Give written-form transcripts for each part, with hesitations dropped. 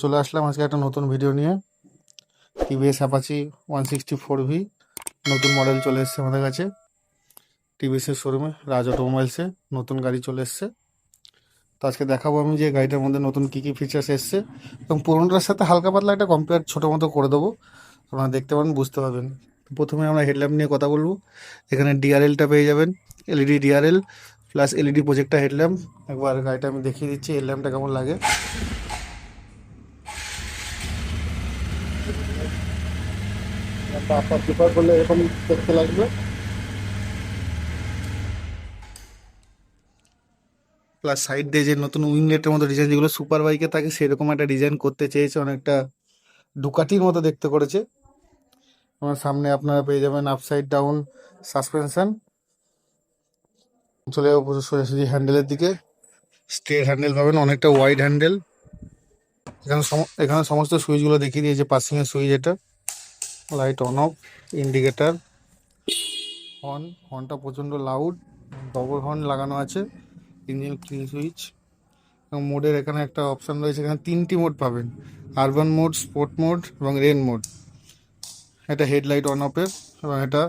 চলে আসলাম আজকে একটা নতুন ভিডিও নিয়ে। টিভিএস অ্যাপাচি 164V নতুন মডেল চলে এসেছে আমাদের কাছে। টিভিএসের শোরুমে রাজ অটোমোবাইলসে নতুন গাড়ি চলে এসছে। তো আজকে দেখাবো আমি যে গাড়িটার মধ্যে নতুন কী কী ফিচার্স এসছে এবং পুরোনোটার সাথে হালকা পাতলা একটা কম্পেয়ার ছোটো মতো করে দেবো, আপনারা দেখতে পারেন, বুঝতে পারবেন। প্রথমে আমরা হেডল্যাম্প নিয়ে কথা বলবো। এখানে ডিআরএলটা পেয়ে যাবেন, LED DRL plus LED projector headlamp. একবার গাড়িটা আমি দেখিয়ে দিচ্ছি হেডল্যাম্পটা কেমন লাগে। আপনার প্রিফার করলে এরকম দেখতে লাগবে। প্লাস সাইড দিয়ে যে নতুন উইংলেটের মতো ডিজাইন যেগুলো সুপার বাইকে থাকে সেরকম একটা ডিজাইন করতে চেয়েছে, অনেকটা ডুকাটির মতো দেখতে করেছে। আমার সামনে আপনারা পেয়ে যাবেন আপসাইড ডাউন সাসপেনশন। চলে যাবো সোজাসুজি হ্যান্ডেলের দিকে। স্ট্রেট হ্যান্ডেল পাবেন, অনেকটা ওয়াইড হ্যান্ডেল। এখানে সমস্ত সুইচগুলো দেখিয়ে দিয়েছে। পাসিংয়ের সুইচ, এটা লাইট অন অফ, ইন্ডিকেটার, হর্নটা প্রচণ্ড লাউড, ডবল হর্ন লাগানো আছে, ইঞ্জিন কিল সুইচ এবং মোডের এখানে একটা অপশান রয়েছে। এখানে 3টি মোড পাবেন, আরবান মোড, স্পোর্ট মোড এবং রেন মোড। এটা হেডলাইট অন অফের এবং এটা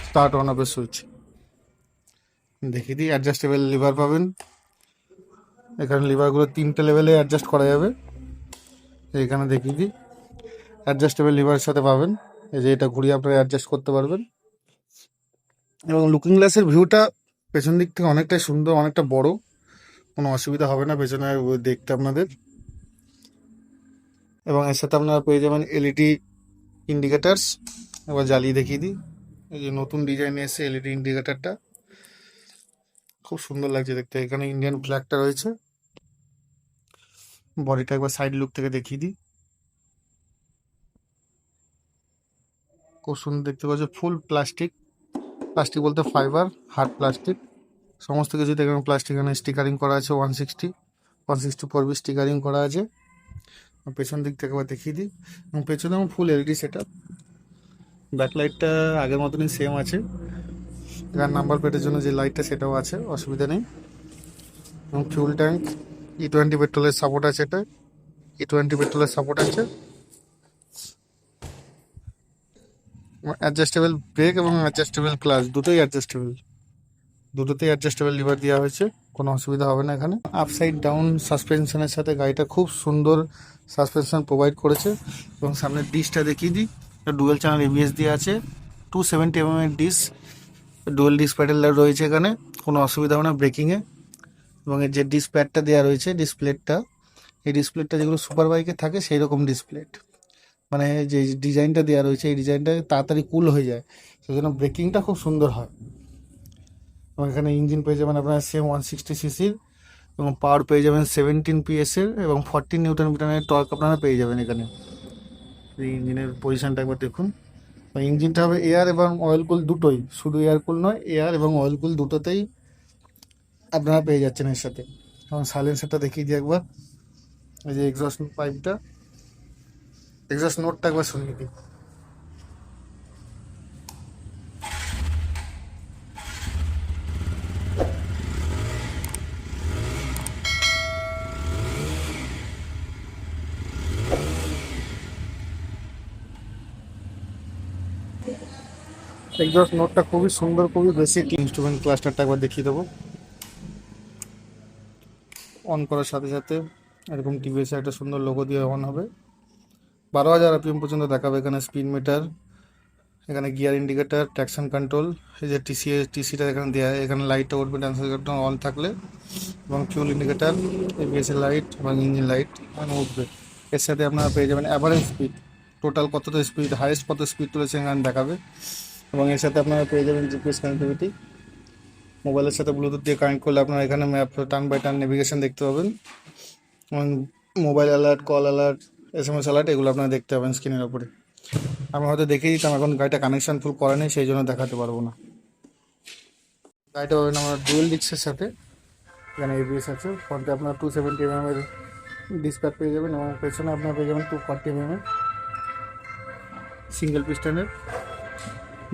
স্টার্ট অন অফের সুইচ। দেখিয়ে দিই, অ্যাডজাস্টেবল লিভার পাবেন। এখানে লিভারগুলো 3টে লেভেলে অ্যাডজাস্ট করা যাবে। এখানে দেখিয়ে দিই, অ্যাডজাস্টেবল লিভারের সাথে পাবেন। এই যে এটা ঘুরিয়ে আপনারা অ্যাডজাস্ট করতে পারবেন। এবং লুকিং গ্লাসের ভিউটা পেছন দিক থেকে অনেকটাই সুন্দর, অনেকটা বড়, কোনো অসুবিধা হবে না পেছনে দেখতে আপনাদের। এবং এর সাথে আপনারা পেয়ে যাবেন এলইডি ইন্ডিকেটার্স। এবার জ্বালিয়ে দেখিয়ে দিই, এই যে নতুন ডিজাইনে এসে এলইডি ইন্ডিকেটারটা খুব সুন্দর লাগছে দেখতে। এখানে ইন্ডিয়ান ফ্ল্যাগটা রয়েছে। বডিটা একবার সাইড লুক থেকে দেখিয়ে দিই, খুব সুন্দর দেখতে পাচ্ছ। ফুল প্লাস্টিক বলতে ফাইবার, হার্ড প্লাস্টিক, সমস্ত কিছুতে এখানে প্লাস্টিক। এখানে স্টিকারিং করা আছে 164V স্টিকারিং করা আছে। পেছন দিক থেকে একবার দেখিয়ে দিই, এবং পেছনে আমার ফুল এলইডি সেট আপ। ব্যাকলাইটটা আগের মতনই সেম আছে। এখানে নাম্বার প্লেটের জন্য যে লাইটটা সেটাও আছে, অসুবিধা নেই। এবং ফিউল ট্যাঙ্ক E20 পেট্রোলের সাপোর্ট আছে, এটা E20 পেট্রোলের সাপোর্ট আছে। অ্যাডজাস্টেবল ব্রেক এবং অ্যাডজাস্টেবল ক্লাচ, দুটোতেই অ্যাডজাস্টেবল লিভার দেওয়া হয়েছে, কোনো অসুবিধা হবে না এখানে। আপসাইড ডাউন সাসপেনশনের সাথে গাড়িটা খুব সুন্দর সাসপেনশন প্রোভাইড করেছে। এবং সামনের ডিসটা দেখিয়ে দিই, ডুয়েল চ্যানেল এবিএস দিয়ে আছে, 270mm এর ডিস, ডুয়েল ডিস প্যাডেল রয়েছে এখানে, কোনো অসুবিধা হবে না ব্রেকিংয়ে। এবং এর যে ডিসপ্যাডটা দেওয়া রয়েছে, ডিসপ্লেটটা, এই ডিসপ্লেটটা যেগুলো সুপার বাইকে থাকে সেই রকম ডিসপ্লেট, মানে যে ডিজাইনটা দেওয়া রয়েছে এই ডিজাইনটা তাড়াতাড়ি কুল হয়ে যায়, সেই জন্য ব্রেকিংটা খুব সুন্দর হয়। এবং এখানে ইঞ্জিন পেয়ে যাবেন আপনারা সেম 160cc এবং পাওয়ার পেয়ে যাবেন 17 PS এবং 14 নিউটন মিটারের টর্ক আপনারা পেয়ে যাবেন এখানে। এই ইঞ্জিনের পজিশনটা একবার দেখুন। ইঞ্জিনটা হবে এয়ার এবং অয়েল কুল দুটোই, শুধু এয়ার কুল নয়, এয়ার এবং অয়েল কুল দুটোতেই আপনারা পেয়ে যাচ্ছেন এর সাথে। এবং সাইলেন্সারটা দেখিয়ে দিই একবার, এই যে এক্সস্ট পাইপটা, এক্সস্ট নোটটা একবার শুনিয়ে দিই। এক্সস্ট নোটটা খুবই সুন্দর, খুবই বেসিক। ইনস্ট্রুমেন্ট ক্লাস্টারটা একবার দেখিয়ে দেবো। অন করার সাথে সাথে এরকম টিভিএসে একটা সুন্দর লোগো দিয়ে অন হবে। 12,000 RPM পর্যন্ত দেখাবে। এখানে স্পিড মিটার, এখানে গিয়ার ইন্ডিকেটার, ট্র্যাকশন কন্ট্রোল, এই যে টিসিটা এখানে দেওয়া, এখানে লাইটটা উঠবে ট্রান্সফার অন থাকলে, এবং ফিউল ইন্ডিকেটার, এবিএসের লাইট এবং ইঞ্জিন লাইট এখানে উঠবে। এর সাথে আপনারা পেয়ে যাবেন অ্যাভারেজ স্পিড, টোটাল কতটা স্পিড, হাইয়েস্ট কত স্পিড তুলেছে এখানে দেখাবে। এবং এর সাথে আপনারা পেয়ে যাবেন জিপিএস কানেক্টিভিটি, মোবাইলের সাথে ব্লুটুথ দিয়ে কানেক্ট করলে আপনারা এখানে map, turn by turn navigation দেখতে পাবেন। এবং mobile alert, call alert, SMS alert, এগুলো আপনারা দেখতে পাবেন স্ক্রিনের ওপরে। আমি হয়তো দেখিয়ে দিতাম, এখন গাড়িটা কানেকশান ফুল করা নেই, সেই জন্য দেখাতে পারবো না। গাড়িটা পাবেন আমার ডুয়েল ডিস্কের সাথে, এখানে এবিএস আছে। ফ্রন্টে আপনার 270mm এর ডিসপ্যাড পেয়ে যাবেন এবং পেছনে আপনার পেয়ে যাবেন 240mm সিঙ্গেল পিস্টনের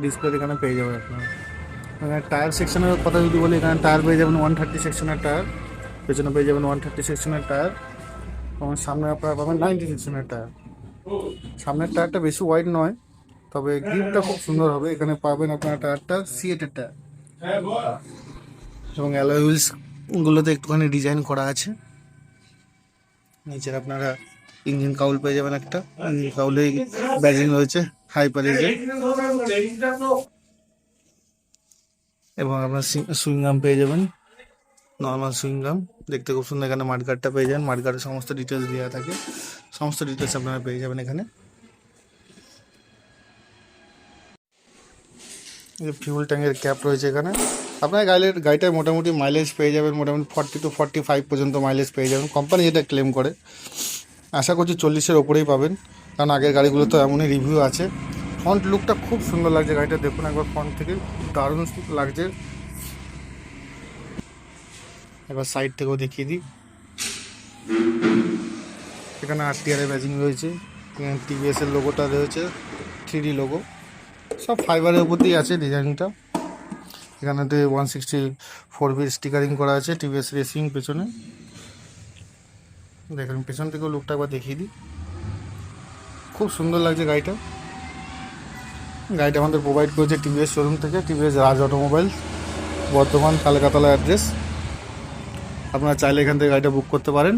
ডিসপ্লে এখানে পেয়ে যাবেন আপনারা। এখানে টায়ার সেকশনের কথা যদি বলি, এখানে টায়ার পেয়ে যাবেন 130 সেকশনের টায়ার, পেছনে পেয়ে যাবেন 130 সেকশনের টায়ার। এবং সামনে আপনারা পাবেন 96 এর টায়ার। সামনের টায়ারটা বেশি ওয়াইড নয়, তবে গ্রিপটা খুব সুন্দর হবে। এখানে পাবেন আপনারা টায়ারটা সিএটের টায়ার, এবং অ্যালয় হুইলস গুলোতে একটুখানি ডিজাইন করা আছে। নিচের আপনারা ইঞ্জিন কাউল পেয়ে যাবেন একটা, ইঞ্জিন কাউলে ব্যাজিং রয়েছে হাইপার এজে, এবং আপনার সুইংগাম পেয়ে যাবেন, নর্মাল সুইংগাম দেখতে খুব সুন্দর। এখানে মাঠগার্ডটা পেয়ে যাবেন, মাঠগার্ডের সমস্ত ডিটেলস দেওয়া থাকে, সমস্ত ডিটেলস আপনারা পেয়ে যাবেন এখানে। এই ফিউল ট্যাঙ্কের ক্যাপ রয়েছে এখানে। আপনার গাড়িটায় মোটামুটি মাইলেজ পেয়ে যাবেন, মোটামুটি 40 to 45 পর্যন্ত মাইলেজ পেয়ে যাবেন, কোম্পানি যেটা ক্লেম করে। আশা করছি 40-এর ওপরেই পাবেন, কারণ আগের গাড়িগুলো তো এমনই রিভিউ আছে। ফ্রন্ট লুকটা খুব সুন্দর লাগছে গাড়িটা, দেখুন একবার ফ্রন্ট থেকে, দারুণ লাগছে। একবার সাইড থেকেও দেখিয়ে দিই, এখানে RTR এর ব্যাজিং রয়েছে, এখানে TVS এর লোগোটা রয়েছে, 3D লোগো, সব ফাইবারের উপর দিয়ে আছে ডিজাইনটা। এখানেতে 164 বিট স্টিকারিং করা আছে TVS রেসিং পেছনে। দেখুন পেছন থেকেও লুকটা একবার দেখিয়ে দিই, খুব সুন্দর লাগছে গাড়িটা। গাড়িটা আমাদের প্রোভাইড করেছে TVS শোরুম থেকে, TVS রাজ অটোমোবাইল, বর্ধমান কালকাতলা অ্যাড্রেস। আপনারা চাইলে এখান থেকে গাড়িটা বুক করতে পারেন।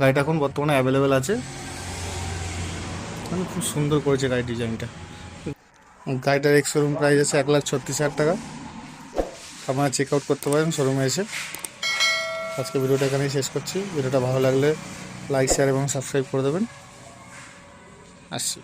গাড়িটা এখন বর্তমানে অ্যাভেলেবেল আছে, মানে খুব সুন্দর করেছে গাড়ির ডিজাইনটা। গাড়িটার এক্স শোরুম প্রাইস আছে 1,36,000 টাকা। আপনারা চেক আউট করতে পারেন শোরুমে এসে। আজকে ভিডিওটা এখানেই শেষ করছি। ভিডিওটা ভালো লাগলে লাইক, শেয়ার এবং সাবস্ক্রাইব করে দেবেন। আসছি।